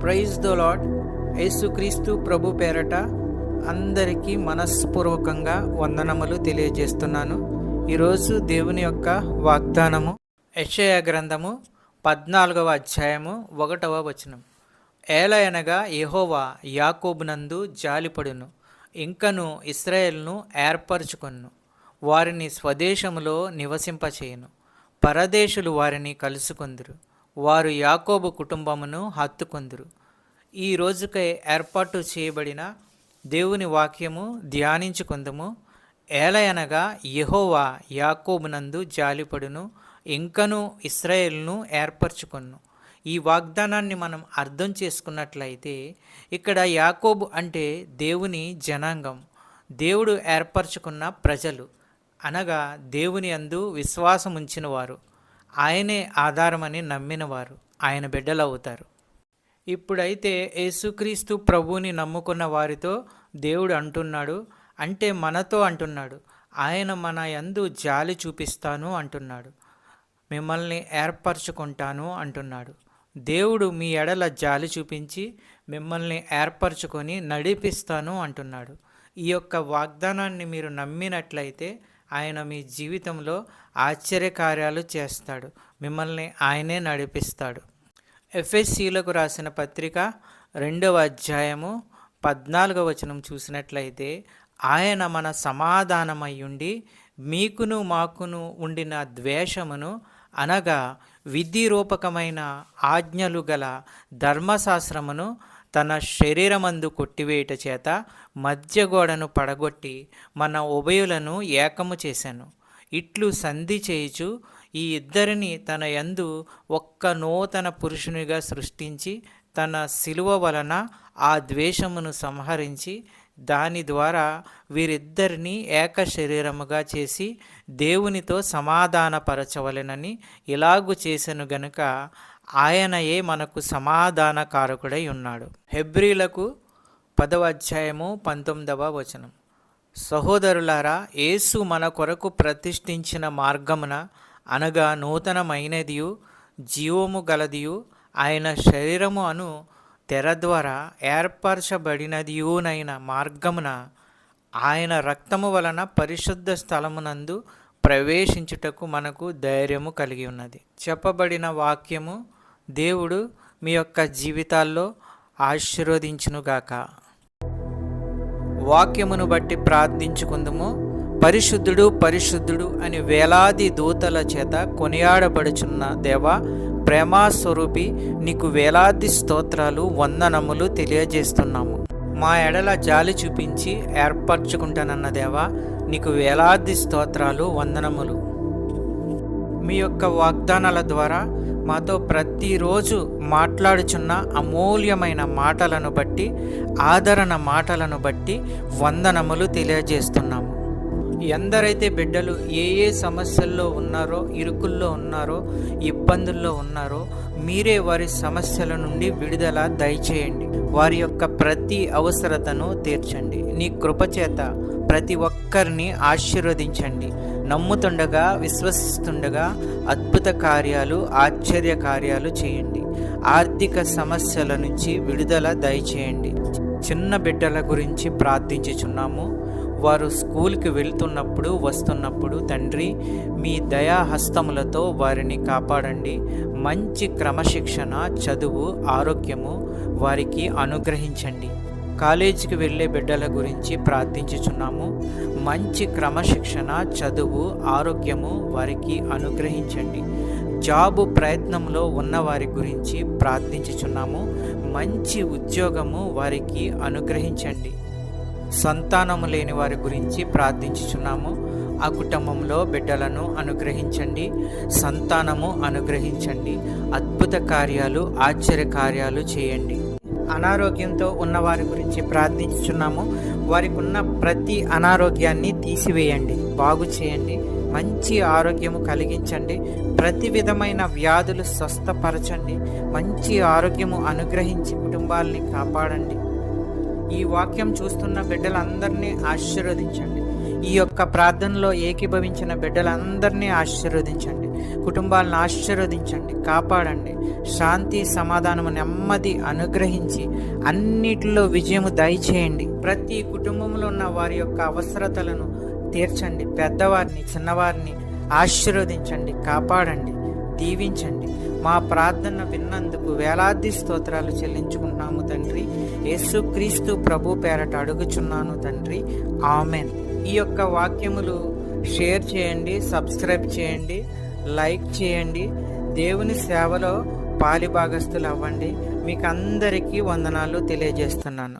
Praise the lord. యేసుక్రీస్తు ప్రభు పేరట అందరికీ మనస్పూర్వకంగా వందనములు తెలియజేస్తున్నాను. ఈరోజు దేవుని యొక్క వాగ్దానము యెషయా గ్రంథము 14వ అధ్యాయము 1వ వచనం. ఏలయనగా యెహోవా యాకోబునందు జాలిపడును, ఇంకను ఇశ్రాయేలును ఏర్పరచుకొను, వారిని స్వదేశములో నివసింపచేయును, పరదేశులు వారిని కలుసుకొందురు, వారు యాకోబు కుటుంబమును హత్తుకొందురు. ఈ రోజుకై ఏర్పాటు చేయబడిన దేవుని వాక్యము ధ్యానించుకుందుము. ఏలయనగా యెహోవా యాకోబునందు జాలిపడును, ఇంకను ఇశ్రాయేలును ఏర్పరచుకొను. ఈ వాగ్దానాన్ని మనం అర్థం చేసుకున్నట్లయితే ఇక్కడ యాకోబు అంటే దేవుని జనాంగం, దేవుడు ఏర్పరచుకున్న ప్రజలు, అనగా దేవుని యందు విశ్వాసం ఉంచిన వారు, ఆయనే ఆధారమని నమ్మినవారు ఆయన బిడ్డలవుతారు. ఇప్పుడైతే యేసుక్రీస్తు ప్రభువుని నమ్ముకున్న వారితో దేవుడు అంటున్నాడు, అంటే మనతో అంటున్నాడు, ఆయన మన యందు జాలి చూపిస్తాను అంటున్నాడు, మిమ్మల్ని ఏర్పరచుకుంటాను అంటున్నాడు. దేవుడు మీ ఎడల జాలి చూపించి మిమ్మల్ని ఏర్పరచుకొని నడిపిస్తాను అంటున్నాడు. ఈ యొక్క వాగ్దానాన్ని మీరు నమ్మినట్లయితే ఆయన మీ జీవితంలో ఆశ్చర్యకార్యాలు చేస్తాడు, మిమ్మల్ని ఆయనే నడిపిస్తాడు. ఎఫెసీయులకు రాసిన పత్రిక 2వ అధ్యాయము 14వ వచనం చూసినట్లయితే, ఆయన మన సమాధానమయ్యుండి మీకును మాకును ఉండిన ద్వేషమును, అనగా విధిరూపకమైన ఆజ్ఞలు గల ధర్మశాస్త్రమును తన శరీరమందు కొట్టివేయుట చేత మధ్యగోడను పడగొట్టి మన ఉభయులను ఏకము చేశాను. ఇట్లు సంధి చేయుచు ఈ ఇద్దరిని తన యందు ఒక్క నూతన పురుషునిగా సృష్టించి తన శిలువ వలన ఆ ద్వేషమును సంహరించి దాని ద్వారా వీరిద్దరిని ఏక శరీరముగా చేసి దేవునితో సమాధానపరచవలెనని ఇలాగు చేసెను గనుక ఆయనయే మనకు సమాధానకారకుడై ఉన్నాడు. హెబ్రీలకు 10వ అధ్యాయము 19వ వచనం. సహోదరులారా, యేసు మన కొరకు ప్రతిష్ఠించిన మార్గమున, అనగా నూతనమైనదియు జీవము గలదియు ఆయన శరీరము అను తెర ద్వారా ఏర్పరచబడినదియునైన మార్గమున ఆయన రక్తము వలన పరిశుద్ధ స్థలమునందు ప్రవేశించుటకు మనకు ధైర్యము కలిగి ఉన్నది. చెప్పబడిన వాక్యము దేవుడు మీ యొక్క జీవితాల్లో ఆశీర్వదించునుగాక. వాక్యమును బట్టి ప్రార్థించుకుందుము. పరిశుద్ధుడు పరిశుద్ధుడు అని వేలాది దూతల చేత కొనియాడబడుచున్న దేవా, ప్రేమాస్వరూపి, నీకు వేలాది స్తోత్రాలు, వందనములు తెలియజేస్తున్నాము. మా ఎడల జాలి చూపించి ఏర్పరచుకుంటానన్న దేవా, నీకు వేలాది స్తోత్రాలు, వందనములు. మీ యొక్క వాగ్దానాల ద్వారా మాతో ప్రతిరోజు మాట్లాడుచున్న అమూల్యమైన మాటలను బట్టి, ఆదరణ మాటలను బట్టి వందనములు తెలియజేస్తున్నాము. ఎందరైతే బిడ్డలు ఏ సమస్యల్లో ఉన్నారో, ఇరుకుల్లో ఉన్నారో, ఇబ్బందుల్లో ఉన్నారో, మీరే వారి సమస్యల నుండి విడుదల దయచేయండి. వారి యొక్క ప్రతి అవసరతను తీర్చండి. నీ కృపచేత ప్రతి ఒక్కరిని ఆశీర్వదించండి. నమ్ముతుండగా, విశ్వసిస్తుండగా అద్భుత కార్యాలు, ఆశ్చర్య కార్యాలు చేయండి. ఆర్థిక సమస్యల నుంచి విడుదల దయచేయండి. చిన్న బిడ్డల గురించి ప్రార్థించుచున్నాము. వారు స్కూల్కి వెళ్తున్నప్పుడు, వస్తున్నప్పుడు తండ్రి మీ దయాహస్తములతో వారిని కాపాడండి. మంచి క్రమశిక్షణ, చదువు, ఆరోగ్యము వారికి అనుగ్రహించండి. కాలేజీకి వెళ్ళే బిడ్డల గురించి ప్రార్థించుచున్నాము. మంచి క్రమశిక్షణ, చదువు, ఆరోగ్యము వారికి అనుగ్రహించండి. జాబు ప్రయత్నంలో ఉన్న వారి గురించి ప్రార్థించుచున్నాము. మంచి ఉద్యోగము వారికి అనుగ్రహించండి. సంతానము లేని వారి గురించి ప్రార్థించుచున్నాము. ఆ కుటుంబంలో బిడ్డలను అనుగ్రహించండి, సంతానము అనుగ్రహించండి. అద్భుత కార్యాలు, ఆశ్చర్య కార్యాలు చేయండి. అనారోగ్యంతో ఉన్న వారి గురించి ప్రార్థించుచున్నాము. వారికి ఉన్న ప్రతి అనారోగ్యాన్ని తీసివేయండి, బాగు చేయండి, మంచి ఆరోగ్యము కలిగించండి. ప్రతి విధమైన వ్యాధులు స్వస్థపరచండి. మంచి ఆరోగ్యము అనుగ్రహించి కుటుంబాలని కాపాడండి. ఈ వాక్యం చూస్తున్న బిడ్డలందరినీ ఆశీర్వదించండి. ఈ యొక్క ప్రార్థనలో ఏకీభవించిన బిడ్డలందరినీ ఆశీర్వదించండి, కుటుంబాలను ఆశీర్వదించండి, కాపాడండి. శాంతి, సమాధానము, నెమ్మది అనుగ్రహించి అన్నిటిలో విజయము దయచేయండి. ప్రతి కుటుంబంలో ఉన్న వారి యొక్క అవసరతలను తీర్చండి. పెద్దవారిని, చిన్నవారిని ఆశీర్వదించండి, కాపాడండి, దీవించండి. మా ప్రార్థన విన్నందుకు వేలాది స్తోత్రాలు చెల్లించుకుంటున్నాము తండ్రి. యేసుక్రీస్తు ప్రభు పేరట అడుగుచున్నాను తండ్రి, ఆమెన్. ఈ యొక్క వాక్యములు షేర్ చేయండి, సబ్స్క్రైబ్ చేయండి, లైక్ చేయండి. దేవుని సేవలో పాలిభాగస్తులు అవ్వండి. మీకు అందరికీ వందనాలు తెలియజేస్తున్నాను.